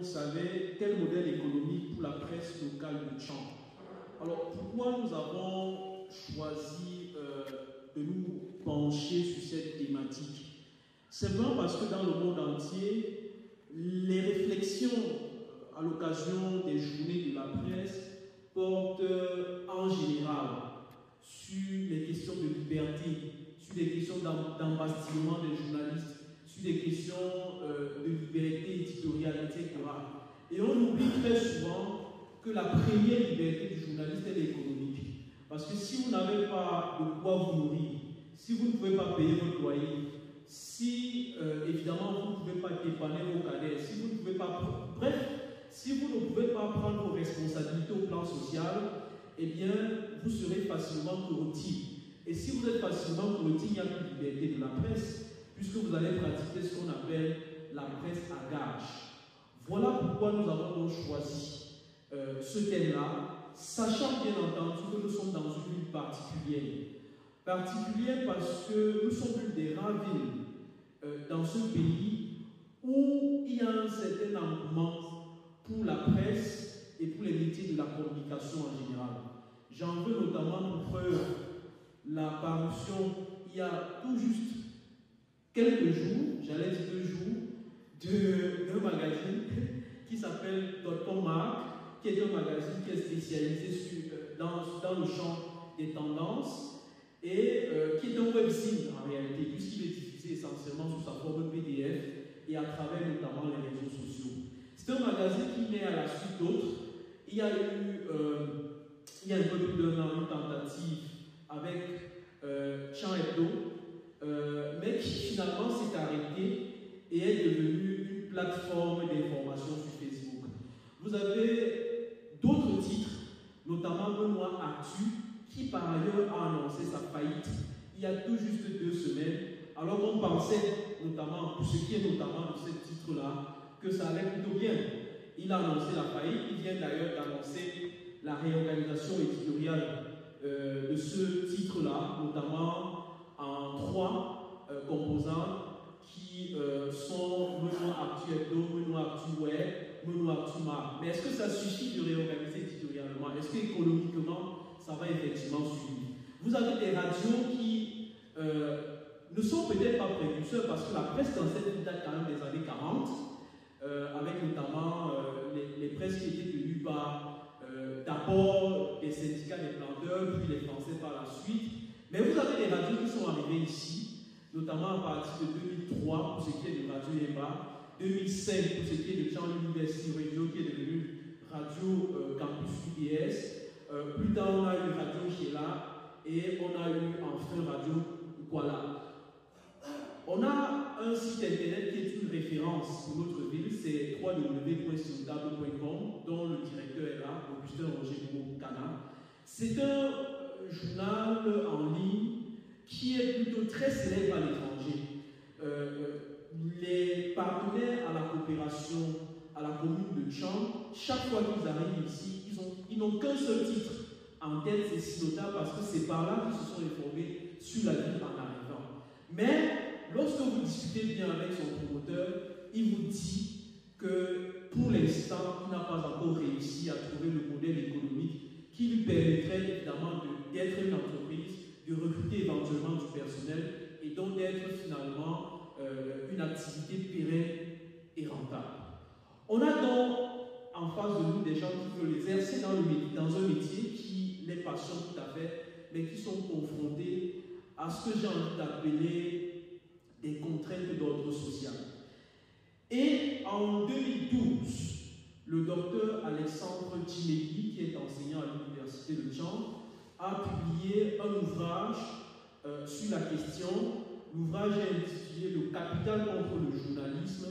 savez, quel modèle économique pour la presse locale de Tchang? Alors, pourquoi nous avons choisi de nous pencher sur cette thématique? Simplement parce que dans le monde entier, les réflexions à l'occasion des journées de la presse portent en général sur les questions de liberté, sur des questions d'embastillement des journalistes, sur des questions de liberté éditoriale, etc. Et on oublie très souvent que la première liberté du journaliste est économique. Parce que si vous n'avez pas de quoi vous nourrir, si vous ne pouvez pas payer votre loyer, si évidemment vous ne pouvez pas dépanner vos cadets, si vous ne pouvez pas... Bref, si vous ne pouvez pas prendre vos responsabilités au plan social, eh bien, vous serez facilement corruptible. Et si vous êtes facilement corruptible, il n'y a plus de liberté de la presse, puisque vous allez pratiquer ce qu'on appelle la presse à gage. Voilà pourquoi nous avons donc choisi ce thème-là, sachant bien entendu que nous sommes dans une ville particulière. Particulière parce que nous sommes une des rares villes dans ce pays où il y a un certain engouement pour la presse et pour les métiers de la communication en général. J'en veux notamment pour preuve la parution il y a tout juste quelques jours, j'allais dire 2 jours, d'un magazine qui s'appelle Dotcom Mark, qui est un magazine qui est spécialisé dans le champ des tendances et qui est un webzine en réalité, puisqu'il est diffusé essentiellement sous sa forme PDF et à travers notamment les réseaux sociaux. C'est un magazine qui naît à la suite d'autres. Il y a eu, il y a un peu plus d'un an, une tentative avec Champ Hebdo, mais qui finalement s'est arrêtée et est devenue une plateforme d'information sur Facebook. Vous avez d'autres titres, notamment Benoît Actu, qui par ailleurs a annoncé sa faillite il y a tout juste 2 semaines, alors qu'on pensait, notamment, pour ce qui est notamment de ce titre-là, que ça allait plutôt bien. Il a annoncé la faillite, il vient d'ailleurs d'annoncer la réorganisation éditoriale de ce titre-là, notamment en 3 composants qui sont Benoît Actu Hebdo, Benoît Actu Web, Benoît Actu Mark. Mais est-ce que ça suffit de réorganiser éditorialement? Est-ce qu'économiquement, ça va effectivement suivre? Vous avez des radios qui ne sont peut-être pas précurseurs parce que la presse dans cette ville date quand même des années 40, avec notamment les presses qui étaient tenues par d'abord des syndicats des planteurs, puis les Français par la suite. Mais vous avez des radios qui sont arrivées ici, notamment à partir de 2003 pour ce qui est de Radio EMA, 2005 pour ce qui est de Champ University Radio qui est devenu Radio Campus UDS. Plus tard, on a eu Radio Gela et on a eu enfin Radio Kuala. On a un site internet qui est une référence pour notre ville, c'est www.sintable.com, dont le directeur est là, Augustin Roger Boukana. C'est un journal en ligne qui est plutôt très célèbre à l'étranger. Les partenaires à la coopération à la commune de Tchang, chaque fois qu'ils arrivent ici, ils n'ont qu'un seul titre en tête, c'est Sinota, parce que c'est par là qu'ils se sont informés sur la ville en arrivant. Mais lorsque vous discutez bien avec son promoteur, il vous dit que pour l'instant, il n'a pas encore réussi à trouver le modèle économique qui lui permettrait évidemment d'être une entreprise, de recruter éventuellement du personnel et donc d'être finalement une activité pérenne et rentable. On a donc en face de nous des gens qui veulent exercer dans un métier qui les passionne tout à fait, mais qui sont confrontés à ce que j'ai envie d'appeler des contraintes d'ordre social. Et en 2012, le docteur Alexandre Tchimeli, qui est enseignant à l'université de Tchang, a publié un ouvrage sur la question. L'ouvrage est intitulé « Le capital contre le journalisme,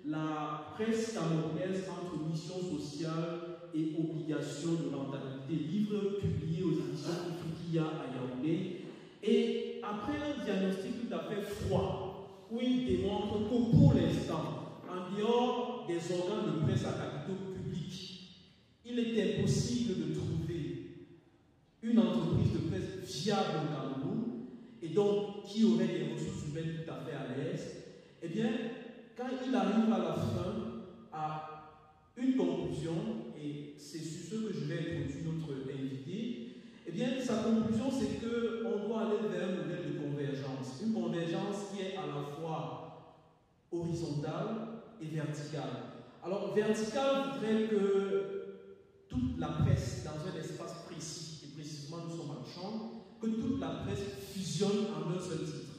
la presse camerounaise entre mission sociale et obligation de rentabilité », livre publié aux éditions Ifriqiya à Yaoundé. Et après un diagnostic tout à fait froid, où il démontre que pour l'instant, en dehors des organes de presse à capitaux publics, il est impossible de trouver une entreprise de presse viable au Cameroun, et donc qui aurait des ressources humaines tout à fait à l'aise. Eh bien, quand il arrive à la fin à une conclusion, et c'est sur ce que je vais introduire notre invité. Eh bien, sa conclusion, c'est qu'on doit aller vers un modèle de convergence. Une convergence qui est à la fois horizontale et verticale. Alors, verticale voudrait que toute la presse, dans un espace précis, et précisément nous sommes en chambre, que toute la presse fusionne en un seul titre.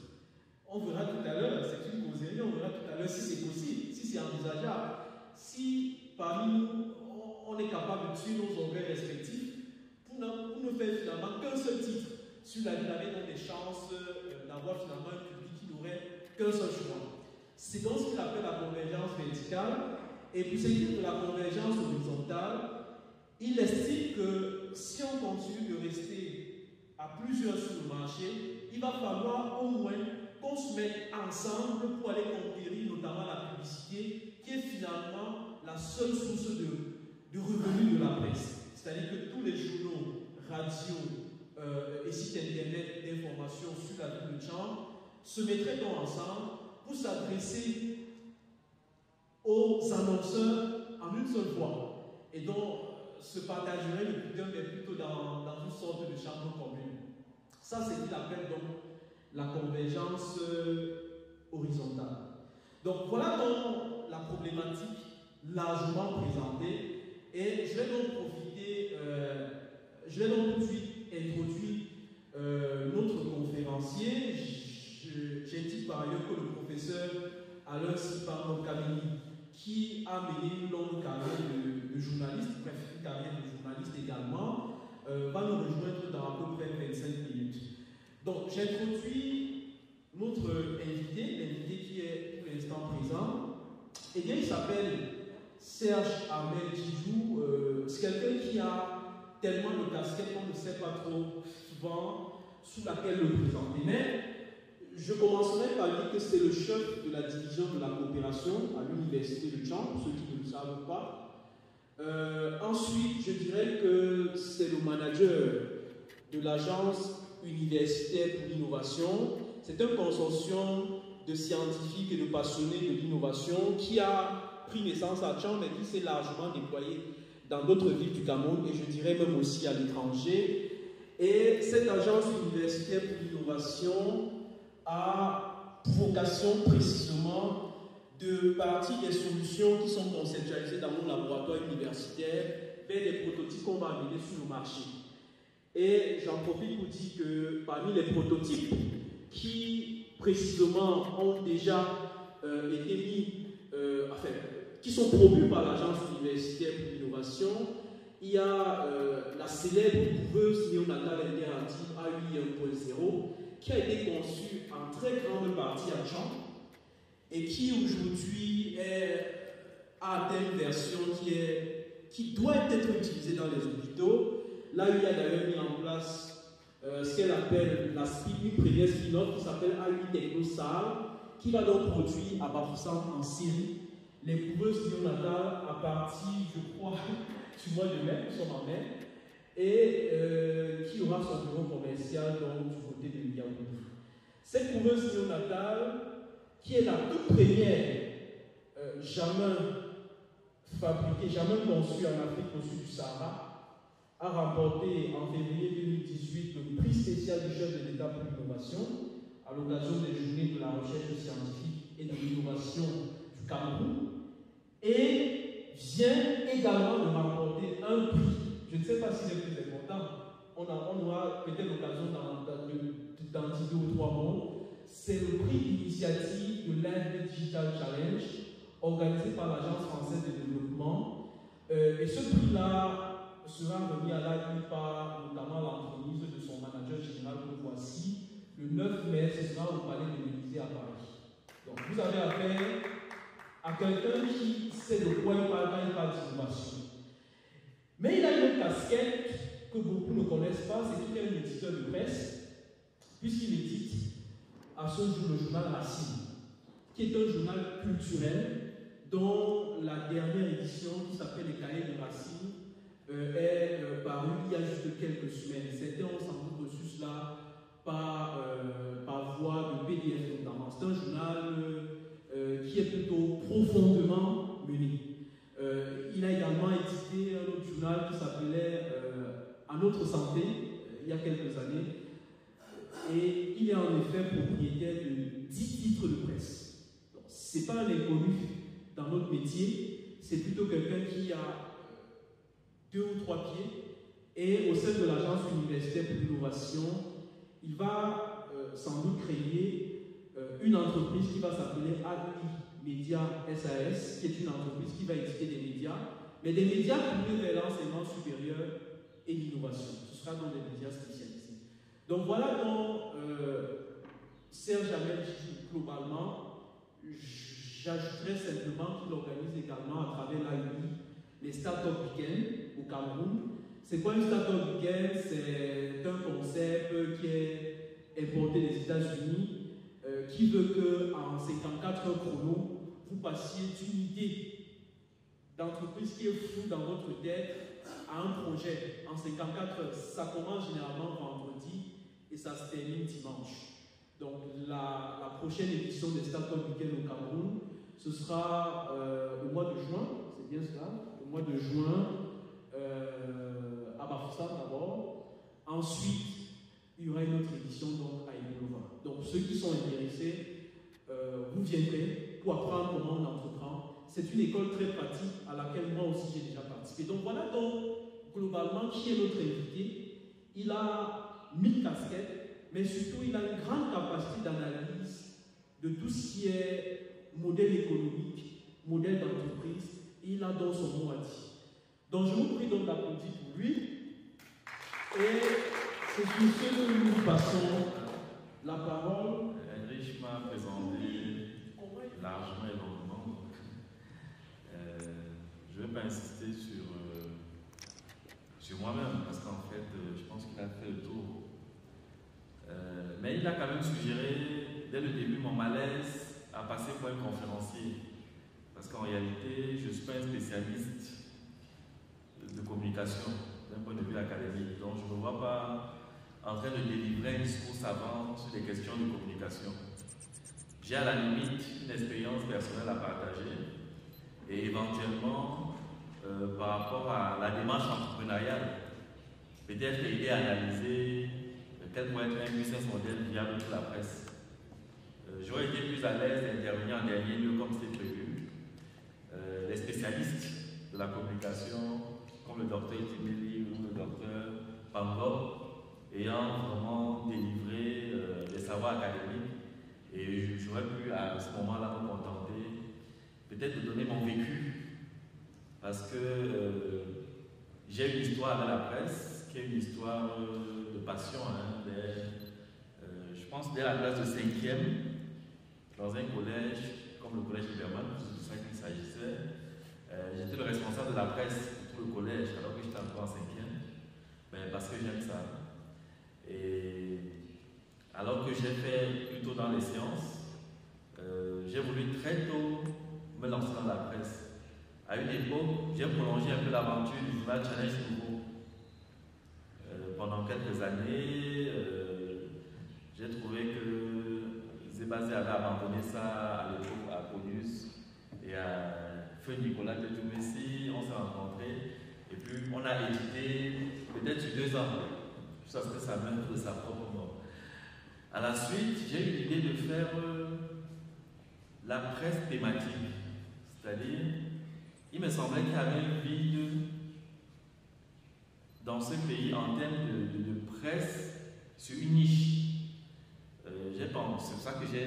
On verra tout à l'heure, c'est une causerie, on verra tout à l'heure si c'est possible, si c'est envisageable. Si parmi nous, on est capable de tuer nos organes respectifs pour ne faire finalement qu'un seul titre sur la dynamique, donc des chances d'avoir finalement un public qui n'aurait qu'un seul choix. C'est donc ce qu'il appelle la convergence verticale. Et pour ce qui est de la convergence horizontale, il estime que si on continue de rester à plusieurs sur le marché, il va falloir au moins qu'on se mette ensemble pour aller conquérir notamment la publicité, qui est finalement la seule source de revenus de la presse. C'est-à-dire que tous les journaux, radios et sites internet d'information sur la ville de Chambre se mettraient donc ensemble pour s'adresser aux annonceurs en une seule fois. Et donc, se partageraient le putain, mais plutôt dans une sorte de chambre commune. Ça, c'est ce qu'il appelle donc la convergence horizontale. Donc, voilà donc la problématique largement présentée. Et je vais donc profiter, je vais donc tout de suite introduire notre conférencier. J'indique par ailleurs que le professeur Alain Sipano Kamini, qui a mené une longue carrière de journaliste, bref, une carrière de journaliste également, va nous rejoindre dans à peu près 25 minutes. Donc, j'introduis notre invité, l'invité qui est pour l'instant présent. Eh bien, il s'appelle Serge Ahmed Djidjou. C'est quelqu'un qui a tellement de casquettes qu'on ne sait pas trop souvent sous laquelle le présenter. Mais je commencerai par dire que c'est le chef de la division de la coopération à l'université de Chambre, pour ceux qui ne le savent pas. Ensuite, je dirais que c'est le manager de l'agence universitaire pour l'innovation. C'est un consortium de scientifiques et de passionnés de l'innovation qui a pris naissance à Chambre et qui s'est largement déployé dans d'autres villes du Cameroun et je dirais même aussi à l'étranger. Et cette agence universitaire pour l'innovation a pour vocation précisément de partir des solutions qui sont conceptualisées dans nos laboratoires universitaires vers des prototypes qu'on va amener sur le marché. Et j'en profite pour dire que parmi les prototypes qui précisément ont déjà été mis, qui sont promus par l'agence universitaire pour l'innovation, il y a la célèbre couveuse néonatale interactive AI 1.0 qui a été conçue en très grande partie à Chambre et qui aujourd'hui a atteint une version qui doit être utilisée dans les hôpitaux. Là, il y a d'ailleurs mis en place ce qu'elle appelle une première spin-off qui s'appelle AI TechnoSal, qui va donc produire à Bafoussam en série les couveuses néonatales à partir, je crois, du mois de mai, nous sommes en mai, et qui aura son bureau commercial donc, du côté de Yaoundé. Cette couveuse néonatale, qui est la toute première jamais fabriquée, jamais conçue en Afrique au sud du Sahara, a remporté en février 2018 le prix spécial du chef de l'État pour l'innovation à l'occasion des journées de la recherche scientifique et de l'innovation du Cameroun et vient également de remporter un prix. Je ne sais pas si c'est le plus important, on aura peut-être l'occasion d'en dire 2 ou 3 mots. C'est le prix d'initiative de l'Inde Digital Challenge organisé par l'Agence française de développement. Et ce prix-là sera remis à la vie par notamment l'entremise de son manager général que voici. Le 9 mai, ce sera au Palais de l'Élysée à Paris. Donc vous avez affaire à quelqu'un qui sait de quoi il parle quand il parle d'innovation. Mais il a une casquette que beaucoup ne connaissent pas, c'est qu'il est un éditeur de presse, puisqu'il édite à ce jour le journal Racine, qui est un journal culturel dont la dernière édition, qui s'appelle Les Cahiers de Racine, est parue il y a juste quelques semaines. Certains ont sans doute reçu cela par voie de PDF notamment. C'est un journal qui est plutôt profondément mené. Il a notre santé il y a quelques années. Et il est en effet propriétaire de 10 titres de presse. Ce n'est pas un inconnu dans notre métier, c'est plutôt quelqu'un qui a 2 ou 3 pieds. Et au sein de l'Agence universitaire pour l'innovation, il va sans doute créer une entreprise qui va s'appeler AI Media SAS, qui est une entreprise qui va éditer des médias, mais des médias tournés vers l'enseignement supérieur et l'innovation. Ce sera dans des médias spécialisés. Donc voilà dont Serge Hamel dit globalement. J'ajouterais simplement qu'il organise également à travers l'AUI les Startup Weekends au Cameroun. C'est quoi une Startup Weekend? C'est un concept qui est importé des États-Unis qui veut qu'en 54 heures chrono, vous passiez d'une idée d'entreprise qui est floue dans votre tête à un projet en 54 heures. Ça commence généralement vendredi et ça se termine dimanche. Donc la prochaine édition des Startup Weekend au Cameroun, ce sera au mois de juin, c'est bien cela, au mois de juin à Bafoussam d'abord. Ensuite, il y aura une autre édition donc, à Ibolova. Donc ceux qui sont intéressés, vous viendrez pour apprendre comment on entreprend. C'est une école très pratique à laquelle moi aussi j'ai déjà participé. Donc voilà donc globalement qui est notre invité. Il a 1000 casquettes, mais surtout il a une grande capacité d'analyse de tout ce qui est modèle économique, modèle d'entreprise, et il a donc son mot à dire. Donc je vous prie donc d'applaudir pour lui, et c'est sur ce que nous passons la parole. Heinrich m'a présenté largement et longuement. Je ne vais pas insister sur moi-même, parce qu'en fait, je pense qu'il a fait le tour. Mais il a quand même suggéré, dès le début, mon malaise à passer pour un conférencier. Parce qu'en réalité, je ne suis pas un spécialiste de communication, d'un point de vue académique. Donc, je ne me vois pas en train de délivrer un discours savant sur les questions de communication. J'ai à la limite une expérience personnelle à partager et éventuellement, par rapport à la démarche entrepreneuriale, peut-être aider à analyser quel pourrait être un business model viable pour la presse. J'aurais été plus à l'aise d'intervenir en dernier lieu comme c'est prévu. Les spécialistes de la communication, comme le docteur Timeli ou le docteur Pangor, ayant vraiment délivré des savoirs académiques, et j'aurais pu à ce moment-là me contenter peut-être de donner mon vécu, parce que j'ai une histoire avec la presse, qui est une histoire de passion. Je pense dès la classe de 5e, dans un collège, comme le collège Liberman, c'est de ça qu'il s'agissait, j'étais le responsable de la presse pour le collège, alors que j'étais encore en 5e, parce que j'aime ça. Et alors que j'ai fait plutôt dans les sciences, j'ai voulu très tôt me lancer dans la presse. À une époque, j'ai prolongé un peu l'aventure du journal Challenge Nouveau. Pendant quelques années, j'ai trouvé que Zébazé avait abandonné ça à l'époque à Conus et à Feu Nicolas Tetumessi. On s'est rencontrés et puis on a édité peut-être sur 2 ans, jusqu'à ce que ça meure de sa propre mort. À la suite, j'ai eu l'idée de faire la presse thématique, c'est-à-dire, il me semblait qu'il y avait un vide dans ce pays en termes de presse sur une niche. C'est pour ça que j'ai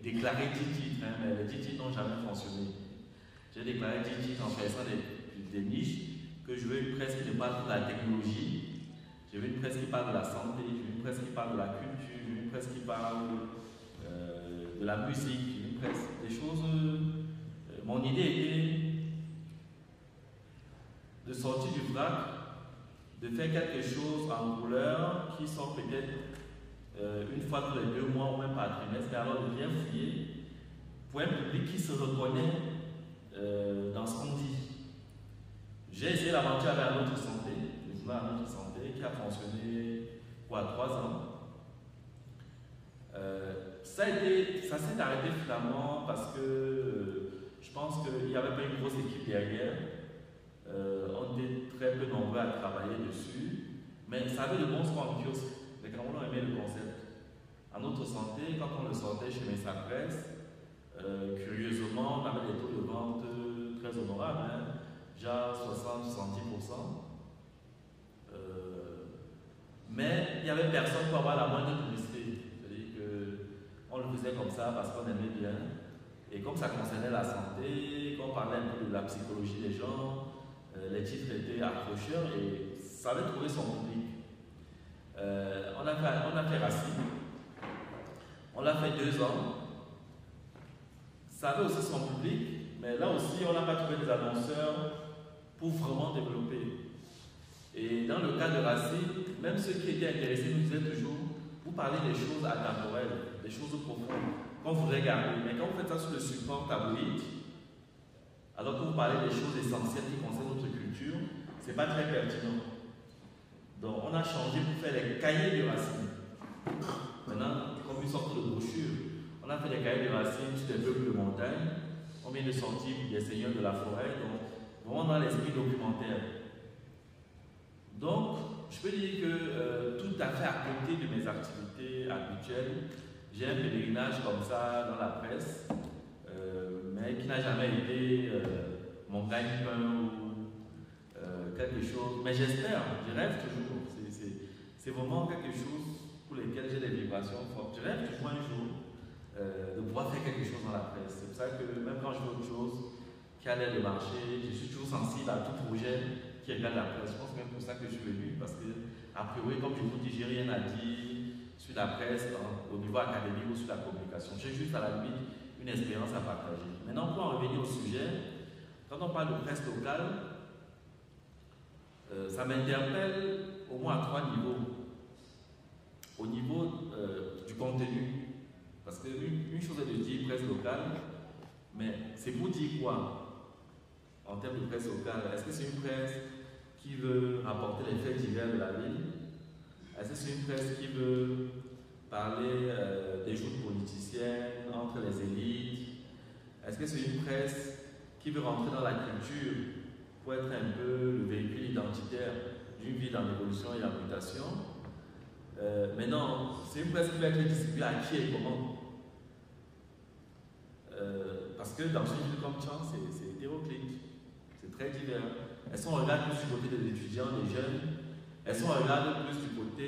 déclaré 10 titres, mais les 10 titres n'ont jamais fonctionné. J'ai déclaré 10 titres en faisant des niches, que je veux une presse qui ne parle pas de la technologie, je veux une presse qui parle de la santé, je veux une presse qui parle de la culture, je veux une presse qui parle de la musique, je veux une presse, des choses. Mon idée était de sortir du vrac, de faire quelque chose en couleur qui sort peut-être une fois tous les 2 mois ou même par trimestre, mais alors de bien fouiller pour un public qui se reconnaît dans ce qu'on dit. J'ai essayé l'aventure avec un autre santé, le journal à notre santé, qui a fonctionné pour 3 ans. Ça s'est arrêté finalement parce que je pense qu'il n'y avait pas une grosse équipe derrière. On était très peu nombreux à travailler dessus. Mais ça avait de bons soins en kiosque. Les Camerounais aimaient le concept. À notre santé, quand on le sortait chez Messa Presse, curieusement, on avait des taux de vente très honorables, hein, déjà 60-70%. Mais il n'y avait personne pour avoir la moindre publicité. C'est-à-dire qu'on le faisait comme ça parce qu'on aimait bien. Et comme ça concernait la santé, qu'on parlait un peu de la psychologie des gens, les titres étaient accrocheurs et ça avait trouvé son public. On a fait Racine. On l'a fait 2 ans. Ça avait aussi son public, mais là aussi, on n'a pas trouvé des annonceurs pour vraiment développer. Et dans le cas de Racine, même ceux qui étaient intéressés nous disaient toujours, vous parlez des choses atemporelles, des choses profondes, qu'on voudrait garder. Mais quand vous faites ça sur le support tabloïd, alors que vous parlez des choses essentielles qui concernent notre culture, ce n'est pas très pertinent. Donc on a changé pour faire les cahiers de Racine. Maintenant, comme une sorte de brochure, on a fait des cahiers de Racine sur des peuples de montagne. On vient de sortir des seigneurs de la forêt, donc vraiment dans l'esprit documentaire. Donc, je peux dire que tout à fait à côté de mes activités habituelles, j'ai un pèlerinage comme ça dans la presse, mais qui n'a jamais été mon gagne-pain ou quelque chose. Mais j'espère, je rêve toujours. C'est vraiment quelque chose pour lequel j'ai des vibrations fortes. Je rêve toujours un jour de pouvoir faire quelque chose dans la presse. C'est pour ça que même quand je fais autre chose qui a l'air de marcher, je suis toujours sensible à tout projet qui regarde la presse. Je pense que c'est même pour ça que je suis venu, parce que, a priori, comme je vous dis, j'ai rien à dire sur la presse au niveau académique ou sur la communication. J'ai juste à la limite une expérience à partager. Maintenant, pour en revenir au sujet, quand on parle de presse locale, ça m'interpelle au moins à 3 niveaux. Au niveau du contenu, parce qu'une chose est de dire presse locale, mais c'est pour dire quoi en termes de presse locale? Est-ce que c'est une presse qui veut rapporter les faits divers de la ville? Est-ce que c'est une presse qui veut parler des joutes politiciennes entre les élites? Est-ce que c'est une presse qui veut rentrer dans la culture pour être un peu le véhicule identitaire d'une ville en évolution et en mutation? Mais non, c'est une presse qui va être distribuée à qui et comment? Parce que dans une ville comme Tchang, c'est hétéroclite, c'est très divers. Est-ce qu'on regarde plus du côté des étudiants, des jeunes? Est-ce qu'on regarde plus du côté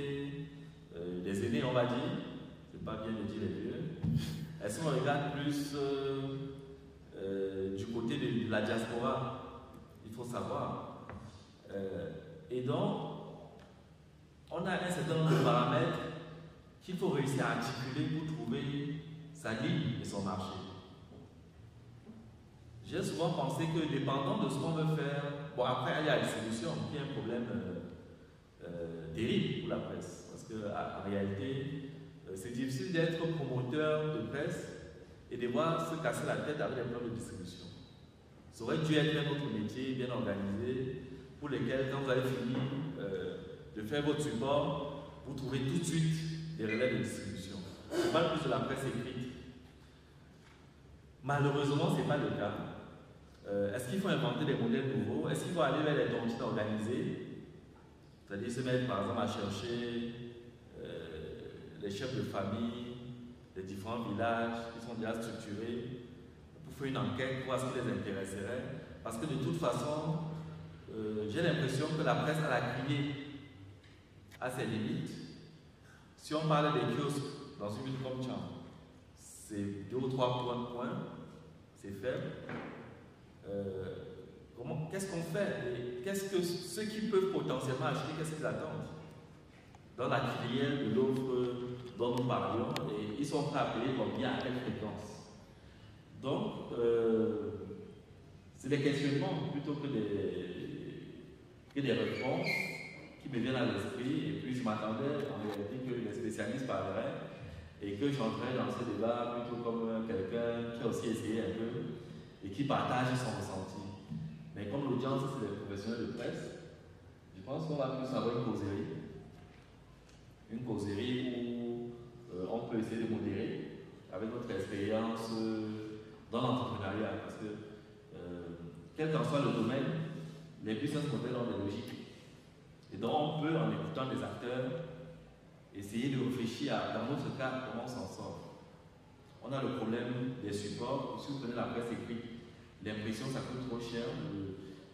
des aînés, on va dire? C'est pas bien de dire les vieux. Est-ce qu'on regarde plus du côté de la diaspora? Il faut savoir. Et donc, on a un certain nombre de paramètres qu'il faut réussir à articuler pour trouver sa ligne et son marché. J'ai souvent pensé que, dépendant de ce qu'on veut faire, bon, après, il y a la distribution qui est un problème terrible pour la presse. Parce qu'en réalité, c'est difficile d'être promoteur de presse et de voir se casser la tête avec les plans de distribution. Ça aurait dû être un autre métier bien organisé pour lesquels, quand vous avez fini de faire votre support, vous trouvez tout de suite des relais de distribution. Je parle plus de la presse écrite. Malheureusement, ce n'est pas le cas. Est-ce qu'il faut inventer des modèles nouveaux? Est-ce qu'il faut aller vers les tontines organisées? C'est-à-dire se mettre par exemple à chercher les chefs de famille des différents villages qui sont déjà structurés pour faire une enquête, pour voir ce qui les intéresserait. Parce que de toute façon, j'ai l'impression que la presse à la criée a ses limites. Si on parle des kiosques dans une ville comme Tchang, c'est 2 ou 3 points, c'est faible. Qu'est-ce qu'on fait? Et qu'est-ce que ceux qui peuvent potentiellement acheter, qu'est-ce qu'ils attendent? Dans la filière de l'offre dont nous parlions, et ils sont prêts à payer combien, à quelle fréquence? Donc, c'est des questionnements plutôt que des réponses qui me viennent à l'esprit. Et puis je m'attendais en réalité que les spécialistes parleraient et que j'entrais dans ce débat plutôt comme quelqu'un qui a aussi essayé un peu et qui partage son ressenti. Mais comme l'audience, c'est des professionnels de presse, je pense qu'on va plus avoir une causerie. Une causerie où on peut essayer de modérer avec notre expérience dans l'entrepreneuriat. Parce que, quel qu'en soit le domaine, les business models ont des logiques. Et Et donc on peut, en écoutant des acteurs, essayer de réfléchir à, dans notre cas, comment on s'en sort. On a le problème des supports. Si vous prenez la presse écrite, l'impression ça coûte trop cher.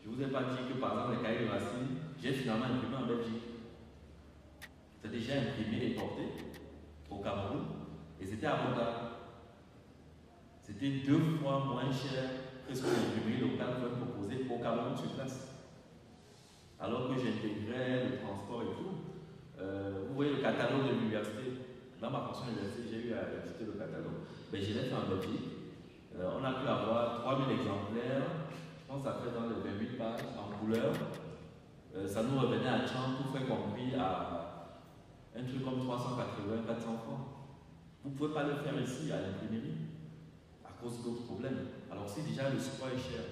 Je ne vous ai pas dit que par exemple les cahiers de Racine, j'ai finalement imprimé en Belgique. C'est déjà imprimé et porté au Cameroun et c'était abordable. C'était 2 fois moins cher que ce que l'imprimerie locale pouvait proposer au Cameroun sur place. Alors que j'intégrais le transport et tout. Vous voyez le catalogue de l'université. Dans ma fonction université, j'ai eu à visiter le catalogue. Ben, je l'ai fait en Belgique. On a pu avoir 3000 exemplaires. Je pense que ça fait dans les 28 pages en couleur. Ça nous revenait à 30, tout fait compris à un truc comme 380, 400 francs. Vous ne pouvez pas le faire ici à l'imprimerie à cause d'autres problèmes. Alors si déjà le support est cher,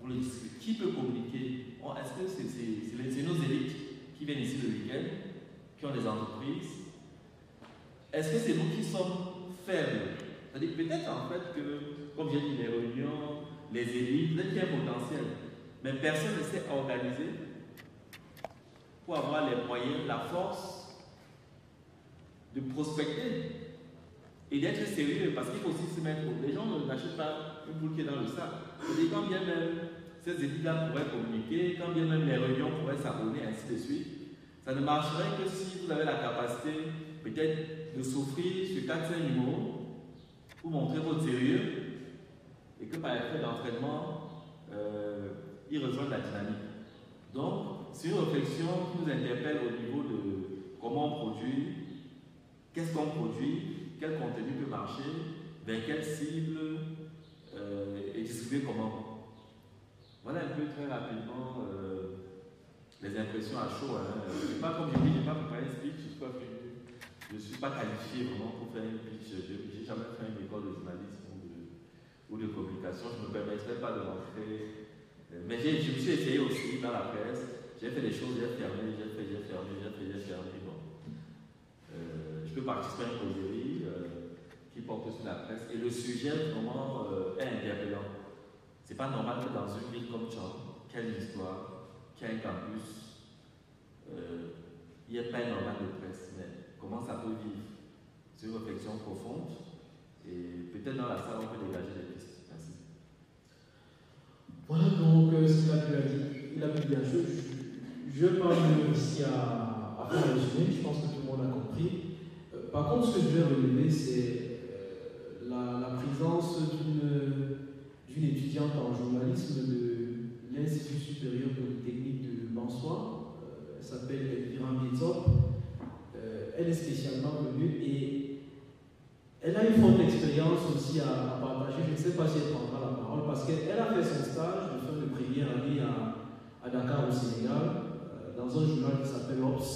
vous le dites, qui peut communiquer? Est-ce que c'est nos élites qui viennent ici le week-end, qui ont des entreprises? Est-ce que c'est nous qui sommes faibles? C'est-à-dire peut-être en fait que, comme j'ai dit, les réunions, les élites, peut-être qu'il y a un potentiel, mais personne ne s'est organisé pour avoir les moyens, la force de prospecter et d'être sérieux, parce qu'il faut aussi se mettre. Les gens n'achètent pas une boule qui est dans le sac. Et quand bien même ces élites-là pourraient communiquer, quand bien même les réunions pourraient s'abonner, ainsi de suite, ça ne marcherait que si vous avez la capacité peut-être de s'offrir sur 4-5 numéros pour montrer votre sérieux et que par effet d'entraînement, ils rejoignent la dynamique. Donc, c'est une réflexion qui nous interpelle au niveau de comment on produit, qu'est-ce qu'on produit, quel contenu peut marcher, vers quelle cible et distribuer comment. Voilà un peu très rapidement les impressions à chaud. Pas comme je dis, je n'ai pas préparé un speech, je ne suis pas qualifié vraiment pour faire une pitch. Je n'ai jamais fait une école de journalisme ou de communication. Je ne me permettrai pas de rentrer. Mais je me suis essayé aussi dans la presse. J'ai fait des choses, j'ai fermé. Bon. Je peux participer à une causerie qui porte sur la presse. Et le sujet vraiment est interpellant. C'est pas normal que dans une ville comme Tchang, qui a une histoire, qui a un campus, il n'y ait pas énormément de presse. Mais comment ça peut vivre? C'est une réflexion profonde. Et peut-être dans la salle, on peut dégager des pistes. Merci. Voilà donc ce qu'il a pu dire. Il a pu bien jouer. Je parle ici à faire un résumé, je pense que tout le monde a compris. Par contre, ce que je vais relever, c'est la présence d'une étudiante en journalisme de l'Institut supérieur polytechnique de Bansois. Elle s'appelle Elvira Biedzop. Elle est spécialement venue et elle a une forte expérience aussi à partager. Je ne sais pas si elle prendra la parole parce qu'elle a fait son stage de fin de première année à Dakar au Sénégal, dans un journal qui s'appelle Obs,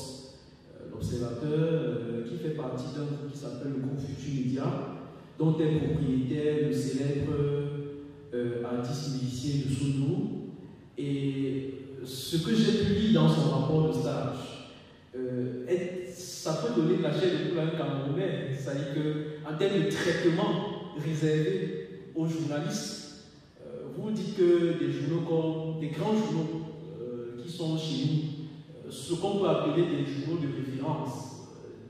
l'Observateur, qui fait partie d'un groupe qui s'appelle le groupe Futur Média, dont est propriétaire le célèbre artiste musicien de Soudou. Et ce que j'ai pu lire dans son rapport de stage, ça peut donner de la chair de poule à un Camerounais. C'est-à-dire qu'en termes de traitement réservé aux journalistes, vous dites que des journaux comme des grands journaux qui sont chez nous, ce qu'on peut appeler des journaux de référence,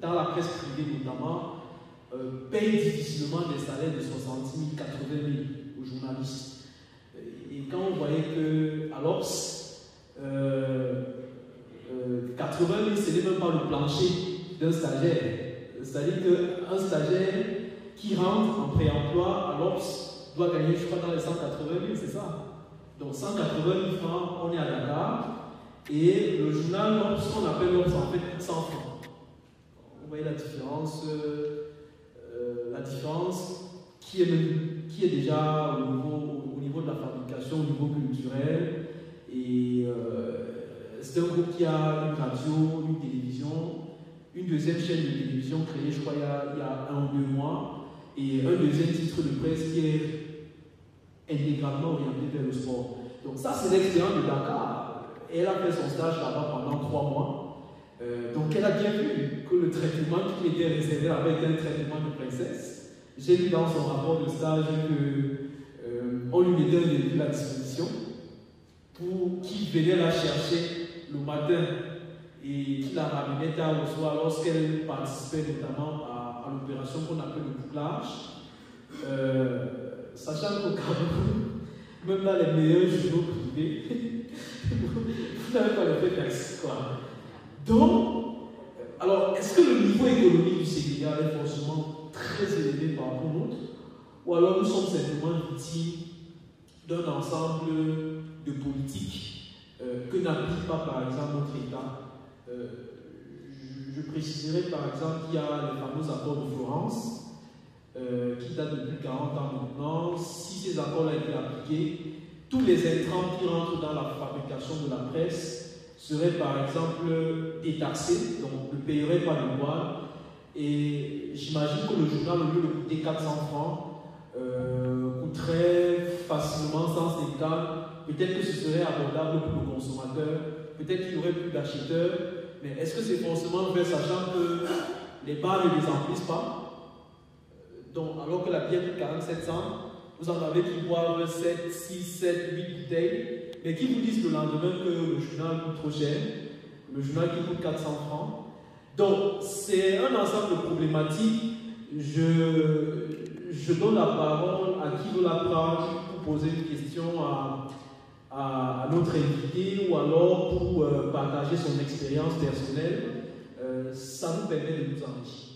dans la presse privée notamment, payent difficilement des salaires de 60 000, 80 000 aux journalistes. Et quand on voyait qu'à l'Obs, 80 000, ce n'est même pas le plancher d'un stagiaire. C'est-à-dire qu'un stagiaire qui rentre en pré-emploi à l'Obs doit gagner, je crois, dans les 180 000, c'est ça. Donc 180 000 francs, on est à Dakar. Et le journal Obs, ce qu'on appelle Obs, en fait, 100 francs. Vous voyez la différence qui est déjà au niveau de la fabrication, au niveau culturel. Et c'est un groupe qui a une radio, une télévision, une deuxième chaîne de télévision créée, je crois, il y a 1 ou 2 mois, et un deuxième titre de presse qui est intégralement orienté vers le sport. Donc ça, c'est l'expérience de Dakar. Elle a fait son stage là-bas pendant 3 mois. Donc elle a bien vu que le traitement qui était réservé avait été un traitement de princesse. J'ai lu dans son rapport de stage qu'on lui mettait un véhicule à disposition pour qu'il venait la chercher le matin et qui la ramenait tard le soir lorsqu'elle participait notamment à l'opération qu'on appelle le bouclage. Sachant qu'au Cameroun, même là les meilleurs journaux privés, vous n'avez pas le fait taxi quoi. Donc, alors est-ce que le niveau économique du Sénégal est forcément très élevé par rapport au nôtre, ou alors nous sommes simplement victimes d'un ensemble de politiques que n'applique pas par exemple notre État? Je préciserai par exemple qu'il y a les fameux accords de Florence qui datent de plus de 40 ans maintenant. Si ces accords-là étaient appliqués, tous les intrants qui rentrent dans la fabrication de la presse seraient par exemple détaxés, donc ne paieraient pas de douane. Et j'imagine que le journal, au lieu de coûter 400 francs, coûterait facilement 150. Peut-être que ce serait abordable pour le consommateur, peut-être qu'il y aurait plus d'acheteurs, mais est-ce que c'est forcément vrai, sachant que les bars ne les emplissent pas? Donc, alors que la bière coûte 47 cents, vous en avez qui boivent 7, 6, 7, 8 bouteilles, mais qui vous disent le lendemain que le journal coûte trop cher, le journal qui coûte 400 francs. Donc, c'est un ensemble de problématiques. Je donne la parole à qui veut la prendre pour poser une question à notre invité ou alors pour partager son expérience personnelle. Ça nous permet de nous enrichir.